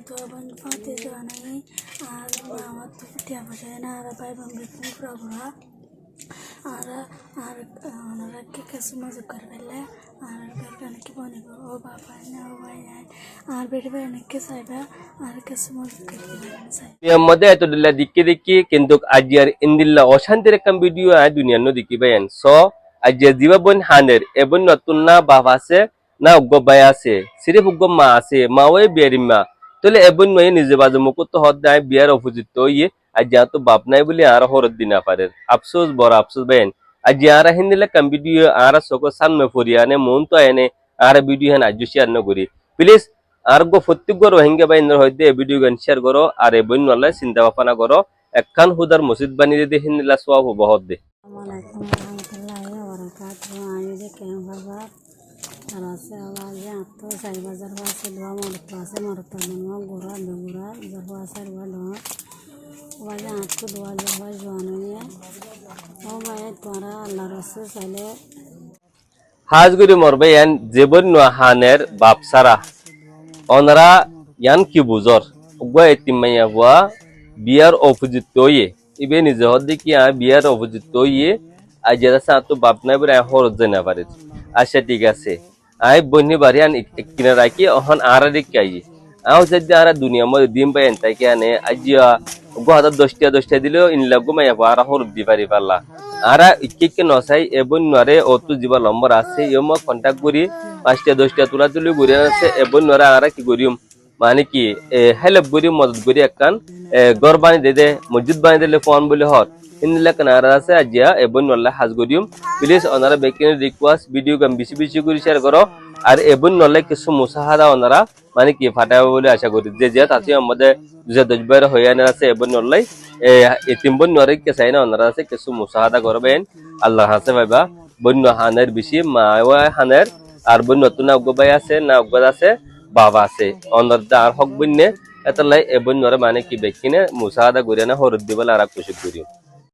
তো বন ফাতে জানাই আর আমার তো টিয়া বসায় না আর ভাই বোন বেতন পুরা আর আর ওনারা কে কাছে মজা করে ফেলে আর অনেকে বনে ও বাবা না ও ভাই আর বেটে ভাই অনেককে চাইবা আর কাছে মজা করতে চাই মধ্যে এত দিল্লা দেখি কিন্তু আজ আর ইন্দিল্লা অশান্তির একটা ভিডিও আয় দুনিয়ার নো দেখি ভাইয়েন সো আজ জীবা বোন হানের এবং নতুন না বাপ আছে না উগ্গ ভাই আছে সিরিফ উগ্গ মা আছে মা ওই বিয়ারিমা তাহলে এবং নয় নিজে বাজে মুকুত হদ নাই বিয়ার অপোজিট ইয়ে আজ তো বাপ নাই বলে আর হরত দিনা পারে আফসোস বড় আফসোস ভাইয়েন আজ আর হিন্দিলা কাম ভিডিও আর সকল সামনে ফরিয়ানে মন তো এনে আর ভিডিও হেন আজ শেয়ার ন করি প্লিজ আর গো প্রত্যেক গো রোহিঙ্গা বাইন্দর হইতে ভিডিও গান শেয়ার করো আর এ বইন নলে চিন্তা ভাবনা করো একখান হুদার মসজিদ বানিয়ে দিয়ে হিন্দিলা সওয়াব বহুত দে আসসালামু আলাইকুম ওয়া রাহমাতুল্লাহি ওয়া বারাকাতুহু আমি যে কেন বাবা আর আছে আওয়াজে আতো সাই বাজার আছে দোয়া মরত আছে মরত নন গোরা দোরা জবা আছে ওয়া দোয়া ওয়াজে আতো দোয়া জবা জওয়ানে ও ভাই তোরা আল্লাহর রাসূল চাইলে হাজগুরি মরবে ইয়ান জেবন নোহানের বাপ সারা অনরা ইয়ান কি বুজর উগ্র এতিমাইয়া হুয়া বিয়ার অপোজিট তৈয়ে ইবে নিজে হদ্দি কি বিয়ার অপোজিট তৈয়ে আজ যেটা তো বাপ নাই বলে হরত জানা পারে আচ্ছা ঠিক আছে আই বন্যি বাড়ি আন কিনা রাখি অহন আরা রেখে আই আও যদি আর দুনিয়া মধ্যে দিন পাই তাই কি আনে আজ উগ্র হাজার 10টা দিলেও ইনলা গুমাইয়া আর হরত দি পারি পারলা আরা ইকে নসাই এবং নরে অত জীবা নম্বর আছে ইয়ম কন্টাক্ট করি 5টা 10টা তুলা তুলি ঘুরে আছে এবং নরে আরা কি করিম মানে কি হেল্প করি মদত করি একখান ঘর বানি দে মসজিদ বানি দিলে ফোন বলে হট ইনলা কান আরা আছে আজিয়া এবং নল্লা হাজ করিম প্লিজ ওনারা বেকিন রিকোয়েস্ট ভিডিও গাম বেশি করে শেয়ার করো আর এবং নল্লা কিছু মুসাহাদা ওনারা মানে কি ফাটাবে বলে আশা করি যে তাতে আমাদের 2010 বার হয়ে আছে এবং নল্লাই এতিম বোন নরে কে চাই না ওনারা আছে কিছু মুসাহাদা করবেন আল্লাহ হাসে ভাইবা বন্য হানের বেশি মা হানের আর বন্য নতুন অগ্গবাই আছে না অগ্গদ আছে বাবা আছে অনর আর হক বন্যে এতলাই এ বন্যরে মানে কি বেকিনে মুসাহাদা করিয়া না হরদ দিবলে আর কুশি করিও